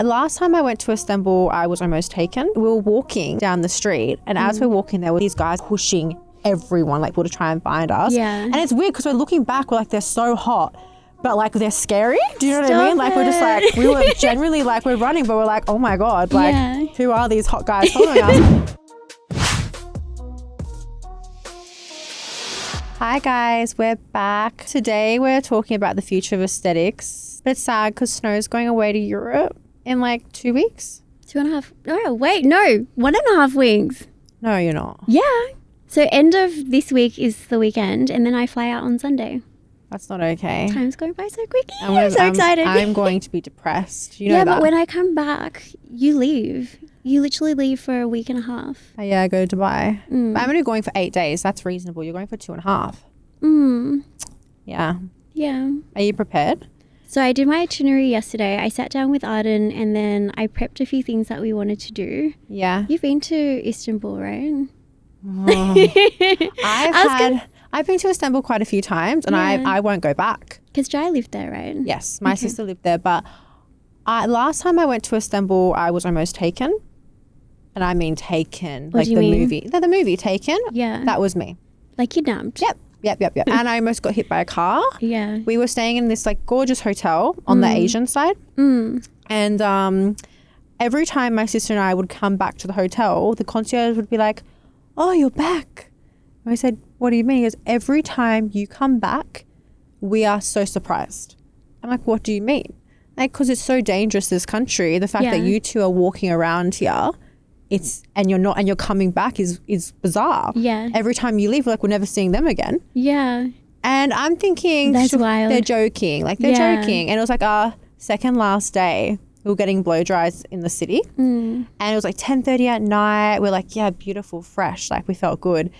Last time I went to Istanbul, I was almost taken. We were walking down the street, and as we're walking, there were these guys pushing everyone, like, to try and find us. Yeah. And it's weird because we're looking back, we're like, they're so hot, but like they're scary. Do you know what I mean? Like, we're just like, we were generally like, we're running, but we're like, oh my God, like, who are these hot guys following us? Hi guys, we're back. Today we're talking about the future of aesthetics. But it's sad because Snow's going away to Europe in like 2 weeks. 2.5. Oh, wait, no. 1.5 weeks. No, you're not. Yeah. So end of this week is the weekend and then I fly out on Sunday. That's not okay. Time's going by so quickly. I'm so excited. I'm going to be depressed. You know that? Yeah, but when I come back, you leave. You literally leave for 1.5 weeks. Yeah, I go to Dubai. But I'm only going for 8 days. That's reasonable. You're going for 2.5. Yeah. Yeah. Are you prepared? So I did my itinerary yesterday. I sat down with Arden and then I prepped a few things that we wanted to do. Yeah. You've been to Istanbul, right? Oh. I've been to Istanbul quite a fean times and I won't go back. Because Jai lived there, right? Yes, my sister lived there. But last time I went to Istanbul, I was almost taken. And I mean taken. What like do you the mean? movie. The movie Taken. Yeah. That was me. Like kidnapped? Yep. And I almost got hit by a car. Yeah. We were staying in this like gorgeous hotel on the Asian side. And every time my sister and I would come back to the hotel, the concierge would be like, oh, you're back. And I said, what do you mean? He goes, every time you come back, we are so surprised. I'm like, what do you mean? Like, because it's so dangerous, this country. The fact that you two are walking around here, and you're coming back is bizarre. Yeah. Every time you leave, we're never seeing them again. Yeah. And I'm thinking, that's wild. They're joking. Like, they're joking. And it was like our second last day. We were getting blow dries in the city. And it was like 10:30 at night. We're like, yeah, beautiful, fresh. Like, we felt good.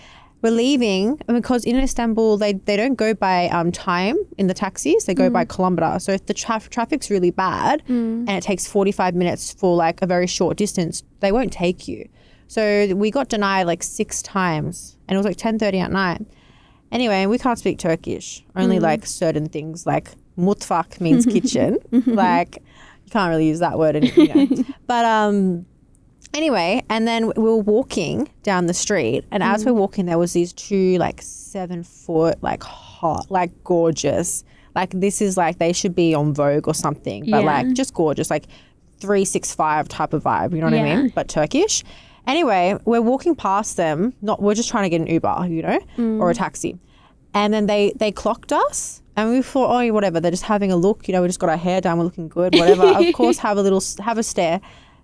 We're leaving because in Istanbul, they don't go by time in the taxis. They go by kilometre. So if the traffic's really bad and it takes 45 minutes for like a very short distance, they won't take you. So we got denied like 6 times and it was like 10:30 at night. Anyway, we can't speak Turkish. Only like certain things like mutfak means kitchen. Like you can't really use that word. But anyway, and then we were walking down the street and as we're walking, there was these 2 like 7 foot, like hot, like gorgeous. Like this is like they should be on Vogue or something, but like just gorgeous, like 365 type of vibe, you know what I mean? But Turkish. Anyway, we're walking past them, we're just trying to get an Uber, or a taxi. And then they clocked us and we thought, oh, whatever, they're just having a look, we just got our hair done, we're looking good, whatever. Of course, have a stare.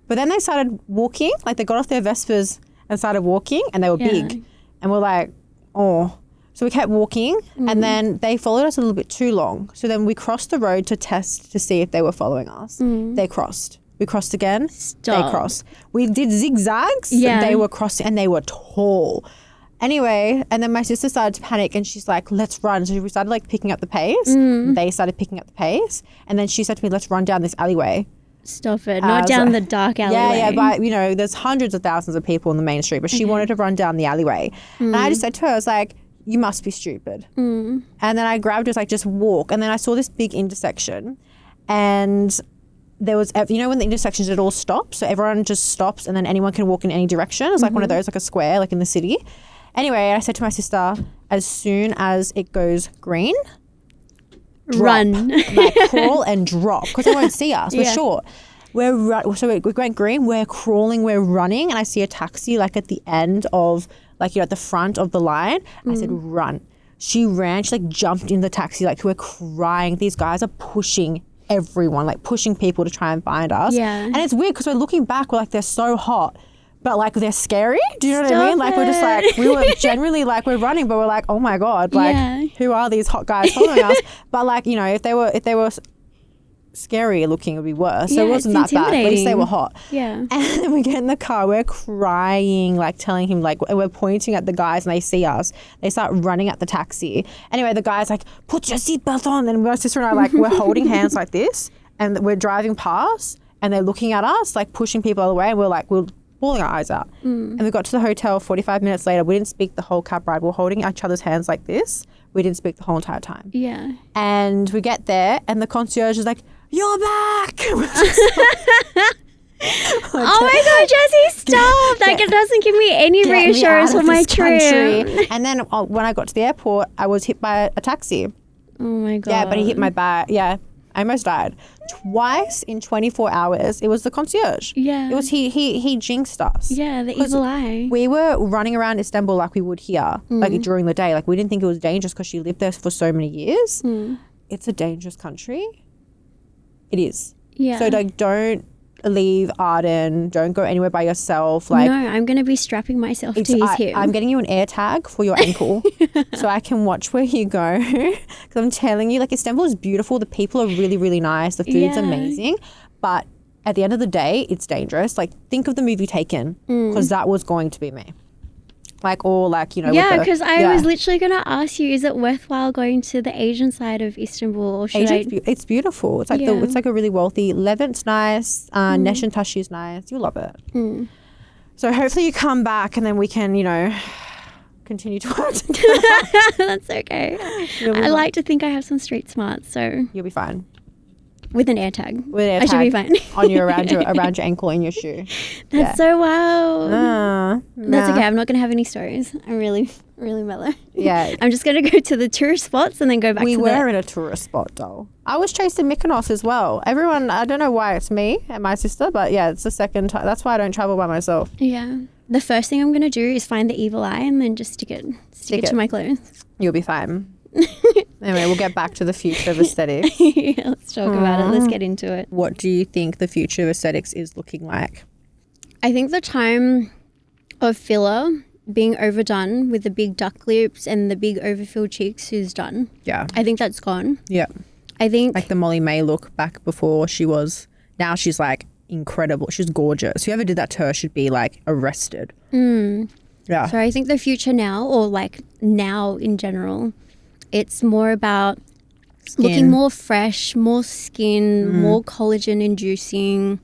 But then they started walking, like they got off their Vespers and started walking and they were big. And we're like, oh. So we kept walking and then they followed us a little bit too long. So then we crossed the road to test to see if they were following us. They crossed. We crossed again. They crossed. We did zigzags. Yeah. They were crossing and they were tall. Anyway, and then my sister started to panic and she's like, let's run. So we started like picking up the pace. They started picking up the pace. And then she said to me, let's run down this alleyway. Stop it. Not down the dark alleyway. Yeah, but there's hundreds of thousands of people in the main street, but she wanted to run down the alleyway. And I just said to her, I was like, you must be stupid. And then I grabbed her, like, just walk. And then I saw this big intersection and there was, when the intersections, it all stops. So everyone just stops and then anyone can walk in any direction. It's like one of those, like a square, like in the city. Anyway, I said to my sister, as soon as it goes green, run. Like crawl and drop because they won't see us. We're short. So we went green, we're crawling, we're running, and I see a taxi like at the end of like at the front of the line. I said run. She ran, she like jumped in the taxi, like we're crying. These guys are pushing everyone, like pushing people to try and find us. And it's weird because we're looking back, we're like they're so hot. But like they're scary. Do you know what I mean? Like we're just like, we were generally like we're running, but we're like, oh my God, like who are these hot guys following us? But like, if they were scary looking, it would be worse. So it wasn't that bad. At least they were hot. Yeah. And then we get in the car, we're crying, like telling him, like we're pointing at the guys and they see us. They start running at the taxi. Anyway, the guy's like, put your seatbelt on. And my sister and I like, we're holding hands like this and we're driving past and they're looking at us, like pushing people out of the way. And we're like, we're bawling our eyes out. And we got to the hotel 45 minutes later. We didn't speak the whole cab ride. We were holding each other's hands like this. We didn't speak the whole entire time. Yeah. And we get there and the concierge is like, you're back. Oh my God, Jessie, stop. That doesn't give me any reassurance for my trip. And then when I got to the airport, I was hit by a taxi. Oh my God. Yeah, but he hit my back. Yeah, I almost died. Twice in 24 hours. It was the concierge. Yeah. It was he jinxed us. Yeah, the evil eye. We were running around Istanbul like we would here, like during the day. Like we didn't think it was dangerous because she lived there for so many years. It's a dangerous country. It is. Yeah. So like, don't leave Arden. Don't go anywhere by yourself. Like, no, I'm going to be strapping myself to his hip. I'm getting you an air tag for your ankle so I can watch where you go. Because I'm telling you, like, Istanbul is beautiful. The people are really, really nice. The food's amazing. But at the end of the day, it's dangerous. Like, think of the movie Taken, because that was going to be me. Like, or like, you know. Yeah, because I was literally going to ask you, is it worthwhile going to the Asian side of Istanbul? Or should It's beautiful. It's like it's like a really wealthy. Levant's nice. Neshantashi is nice. You'll love it. So hopefully you come back and then we can, you know, continue to work together. That's okay. I like to think I have some street smarts, so you'll be fine. With an air tag. I should be fine. On you around your ankle in your shoe. That's so wild. That's okay. Nah. I'm not going to have any stories. I'm really, really mellow. Yeah. I'm just going to go to the tourist spots and then go back We were in a tourist spot, though. I was chasing Mykonos as well. Everyone, I don't know why it's me and my sister, but yeah, it's the second time. That's why I don't travel by myself. Yeah. The first thing I'm going to do is find the evil eye and then just stick it to my clothes. You'll be fine. Anyway, we'll get back to the future of aesthetics. Yeah, let's talk about it. Let's get into it. What do you think the future of aesthetics is looking like? I think the time of filler being overdone with the big duck lips and the big overfilled cheeks is done. Yeah. I think that's gone. Yeah. I think like the Molly May look back before now she's like incredible. She's gorgeous. Whoever did that to her should be like arrested. Yeah. So I think the future now, or like now in general, it's more about looking more fresh, more skin, more collagen inducing.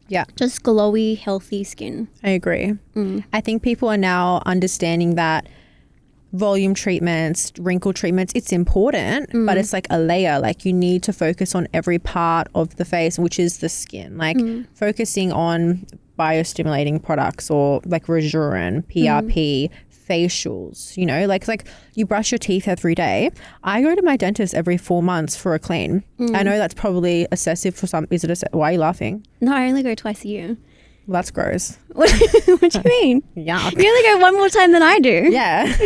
Yeah. Just glowy, healthy skin. I agree. I think people are now understanding that volume treatments, wrinkle treatments, it's important, but it's like a layer. Like you need to focus on every part of the face, which is the skin. Like focusing on biostimulating products or like Rejuven, PRP, facials, you know, like you brush your teeth every day. I go to my dentist every 4 months for a clean. I know that's probably excessive for some. Why are you laughing? No, I only go twice a year. Well, that's gross. What do you mean? Yuck. You only go one more time than I do. Yeah.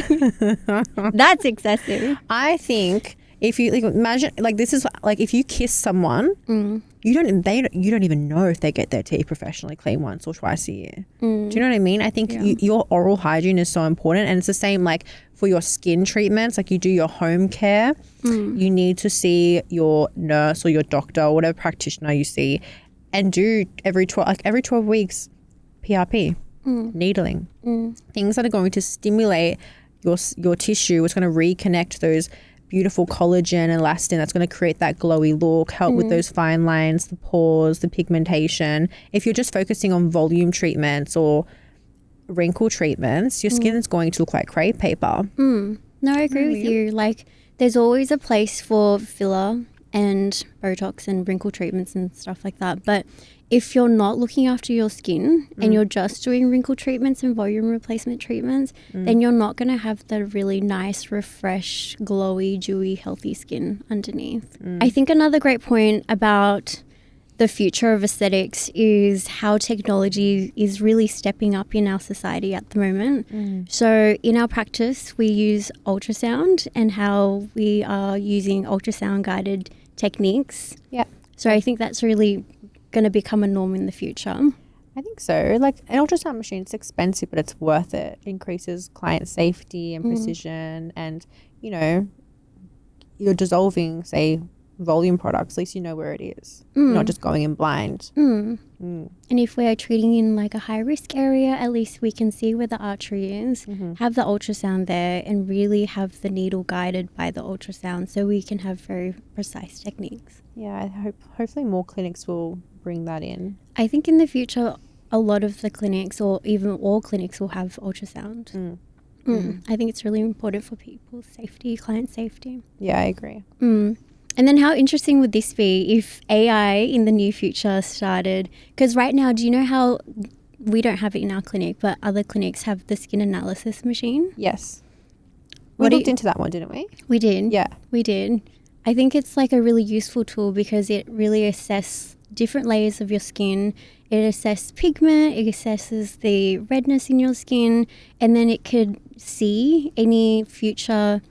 That's excessive. I think if you like, imagine like this is like if you kiss someone, you don't even know if they get their teeth professionally cleaned once or twice a year. Do you know what I mean? I think your oral hygiene is so important, and it's the same like for your skin treatments. Like you do your home care, you need to see your nurse or your doctor or whatever practitioner you see, and do every 12 weeks PRP, needling, things that are going to stimulate your tissue. It's going to reconnect those beautiful collagen and elastin that's going to create that glowy look, help with those fine lines, the pores, the pigmentation. If you're just focusing on volume treatments or wrinkle treatments, your skin is going to look like crepe paper. No, I agree with you. Like there's always a place for filler and Botox and wrinkle treatments and stuff like that. But if you're not looking after your skin and you're just doing wrinkle treatments and volume replacement treatments, then you're not going to have the really nice, refreshed, glowy, dewy, healthy skin underneath. I think another great point about the future of aesthetics is how technology is really stepping up in our society at the moment. So in our practice, we use ultrasound and how we are using ultrasound guided techniques. Yeah. So I think that's really going to become a norm in the future. I think so. Like an ultrasound machine, it's expensive, but it's worth it. It increases client safety and precision, and you know, you're dissolving, say, volume products. At least you know where it is. You're not just going in blind. And if we're treating in like a high risk area, at least we can see where the artery is, have the ultrasound there, and really have the needle guided by the ultrasound, so we can have very precise techniques. Yeah, hopefully more clinics will bring that in. I think in the future, a lot of the clinics, or even all clinics, will have ultrasound. I think it's really important for people's safety, client safety. Yeah, I agree. And then how interesting would this be if AI in the near future started? Because right now, do you know how we don't have it in our clinic, but other clinics have the skin analysis machine? Yes. We looked into that one, didn't we? We did. Yeah. We did. I think it's like a really useful tool because it really assesses different layers of your skin. It assesses pigment, it assesses the redness in your skin, and then it could see any future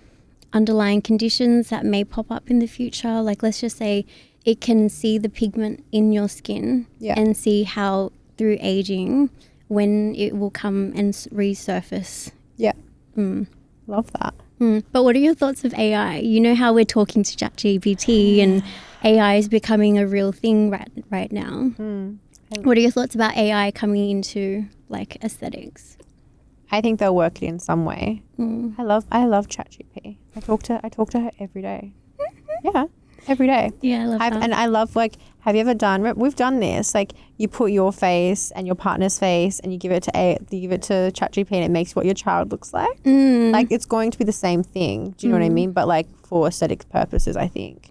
underlying conditions that may pop up in the future. Like, let's just say it can see the pigment in your skin and see how through aging when it will come and resurface. Yeah. Love that. But what are your thoughts of AI? You know how we're talking to ChatGPT and AI is becoming a real thing right now. What are your thoughts about AI coming into like aesthetics? I think they'll work it in some way. I love ChatGPT. I talk to her every day. Yeah, every day. Yeah, I love that. And I love, like, have you ever done? We've done this. Like, you put your face and your partner's face, and you give it to ChatGPT, and it makes what your child looks like. Like, it's going to be the same thing. Do you know what I mean? But like for aesthetic purposes, I think.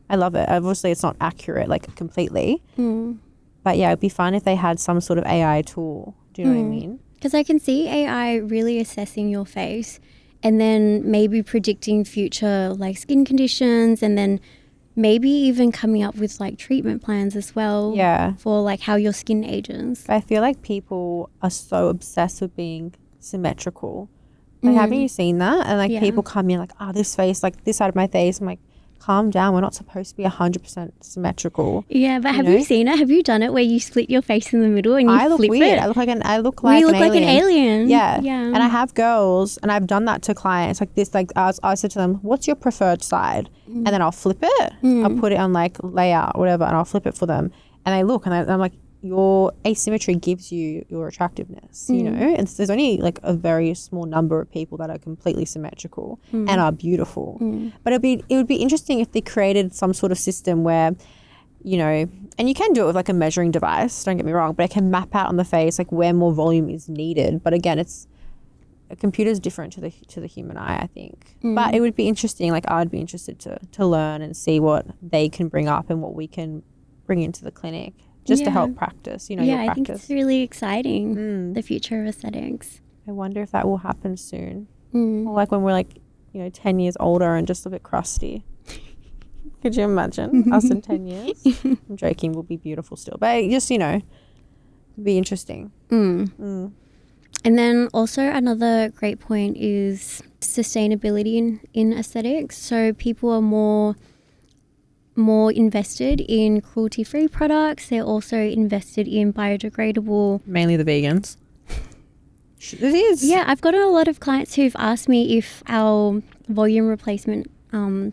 I love it. Obviously, it's not accurate like completely. But yeah, it'd be fun if they had some sort of AI tool. Do you know what I mean? Because I can see AI really assessing your face and then maybe predicting future like skin conditions and then maybe even coming up with like treatment plans as well. Yeah. For like how your skin ages. I feel like people are so obsessed with being symmetrical. Like, haven't you seen that? And like people come in like, this face, like this side of my face. I'm like, calm down. We're not supposed to be 100% symmetrical. Yeah, but have you seen it? Have you done it where you split your face in the middle and you flip weird. it? I look like an alien. Yeah. Yeah. And I have girls, and I've done that to clients like this. Like I said to them, "What's your preferred side?" And then I'll flip it. I'll put it on like layout, or whatever, and I'll flip it for them. And they look, and I'm like, your asymmetry gives you your attractiveness, you know? And there's only like a very small number of people that are completely symmetrical and are beautiful. But it would be interesting if they created some sort of system where, you know, and you can do it with like a measuring device, don't get me wrong, but it can map out on the face like where more volume is needed. But again, a computer's different to the human eye, I think. But it would be interesting. Like, I'd be interested to learn and see what they can bring up and what we can bring into the clinic. Just to help practice, your practice. I think it's really exciting, the future of aesthetics. I wonder if that will happen soon. Or like when we're like, 10 years older and just a bit crusty. Could you imagine us in 10 years? I'm joking, we'll be beautiful still. But just, it'd be interesting. And then also another great point is sustainability in aesthetics. So people are more invested in cruelty-free products. They're also invested in biodegradable. Mainly the vegans. It is. Yeah, I've got a lot of clients who've asked me if our volume replacement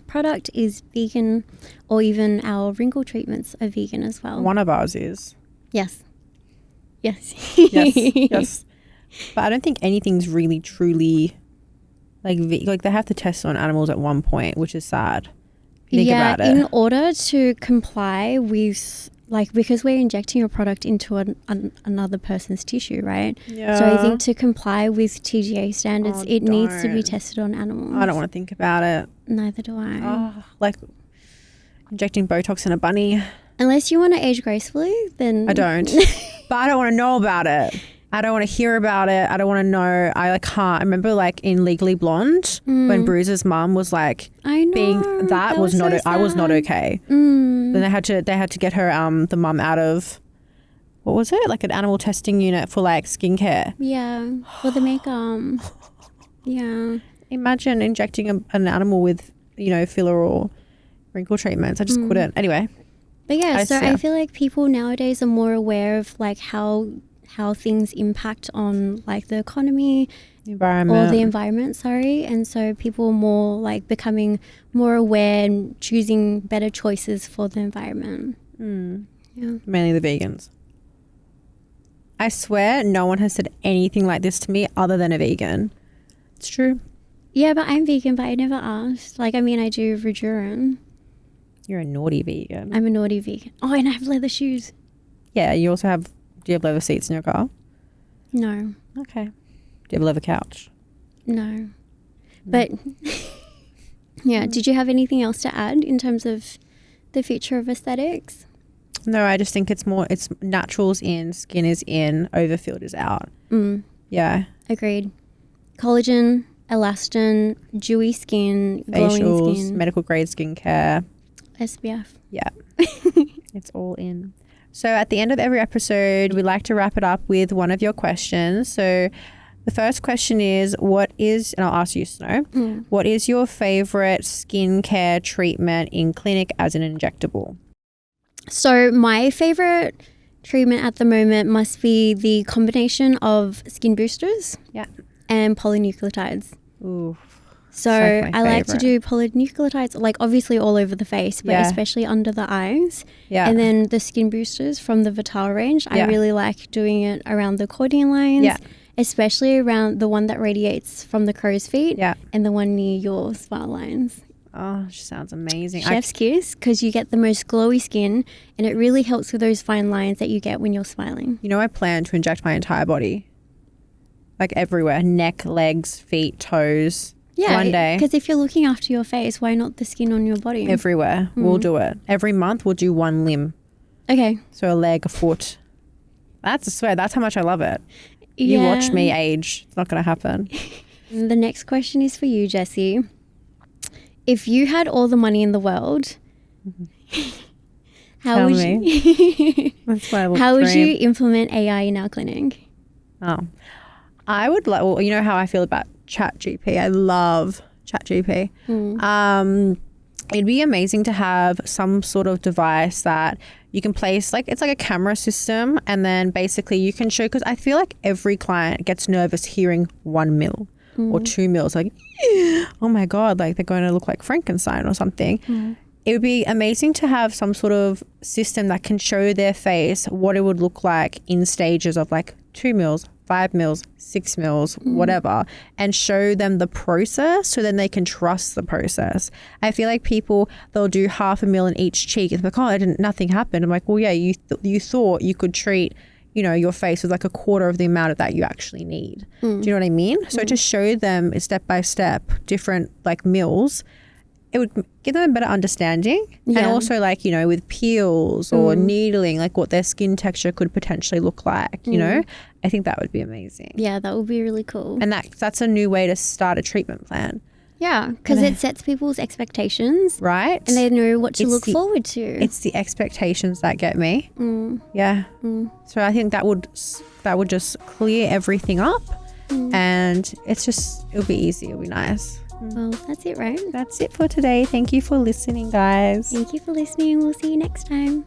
product is vegan, or even our wrinkle treatments are vegan as well. One of ours is. Yes. Yes. But I don't think anything's really truly like they have to test on animals at one point, which is sad. Think about it. In order to comply with, like, because we're injecting a product into another person's tissue, right? Yeah. So I think to comply with TGA standards, it needs to be tested on animals. I don't want to think about it. Neither do I. Like injecting Botox in a bunny. Unless you want to age gracefully, then... I don't. But I don't want to know about it. I don't want to hear about it. I don't want to know. I can't. I remember like in Legally Blonde when Bruise's mum was like, I know, being that was not. I was not okay. Then they had to get her the mum out of, what was it, like an animal testing unit for like skincare. Yeah, for the makeup. Yeah. Imagine injecting an animal with filler or wrinkle treatments. I just couldn't. Anyway. But yeah, I feel like people nowadays are more aware of like how things impact on like the economy or the environment, and so people are more like becoming more aware and choosing better choices for the environment. Yeah. Mainly the vegans. I swear no one has said anything like this to me other than a vegan. It's true. Yeah, but I'm vegan, but I never asked. Like, I mean, I do vegetarian. You're a naughty vegan. I'm a naughty vegan. Oh, and I have leather shoes. Yeah, you also have... Do you have leather seats in your car? No. Okay. Do you have a leather couch? No. But Yeah. Did you have anything else to add in terms of the future of aesthetics? No, I just think it's naturals in, skin is in, overfilled is out. Yeah. Agreed. Collagen, elastin, dewy skin, glowing Facials, skin, medical grade skincare. SPF. Yeah. It's all in. So at the end of every episode, we like to wrap it up with one of your questions. So the first question is, and I'll ask you, Snow, what is your favorite skincare treatment in clinic as an injectable? So my favorite treatment at the moment must be the combination of skin boosters and polynucleotides. Ooh. So I like to do polynucleotides, like obviously all over the face, but especially under the eyes. Yeah. And then the skin boosters from the Vital range, I really like doing it around the corneal lines, especially around the one that radiates from the crow's feet and the one near your smile lines. Oh, she sounds amazing. Chef's kiss, because you get the most glowy skin and it really helps with those fine lines that you get when you're smiling. You know, I plan to inject my entire body, like everywhere, neck, legs, feet, toes. Yeah, one day. Because if you're looking after your face, why not the skin on your body? Everywhere. We'll do it. Every month we'll do one limb. Okay. So a leg, a foot. I swear, that's how much I love it. You watch me age. It's not going to happen. The next question is for you, Jessi. If you had all the money in the world, how would you implement AI in our clinic? Oh, I would like. Well, you know how I feel about ChatGPT. I love ChatGPT. It'd be amazing to have some sort of device that you can place, like it's like a camera system, and then basically you can show, because I feel like every client gets nervous hearing 1 mil or 2 mils, like, oh my God, like they're going to look like Frankenstein or something. It would be amazing to have some sort of system that can show their face what it would look like in stages of like 2 mils, 5 mils, 6 mils, whatever, and show them the process so then they can trust the process. I feel like people, they'll do 0.5 mil in each cheek. It's like, oh, nothing happened. I'm like, well, yeah, you thought you could treat, you know, your face with like a quarter of the amount of that you actually need. Do you know what I mean? So to show them step by step different like mils, it would give them a better understanding. And also, like, you know, with peels or needling, like what their skin texture could potentially look like, you know, I think that would be amazing. Yeah, that would be really cool. And that's a new way to start a treatment plan. Yeah, because it sets people's expectations. Right. And they know what to look forward to. It's the expectations that get me. Yeah. So I think that would just clear everything up, and it'll be easy. It'll be nice. Well, that's it, right? That's it for today. Thank you for listening, guys. Thank you for listening. We'll see you next time.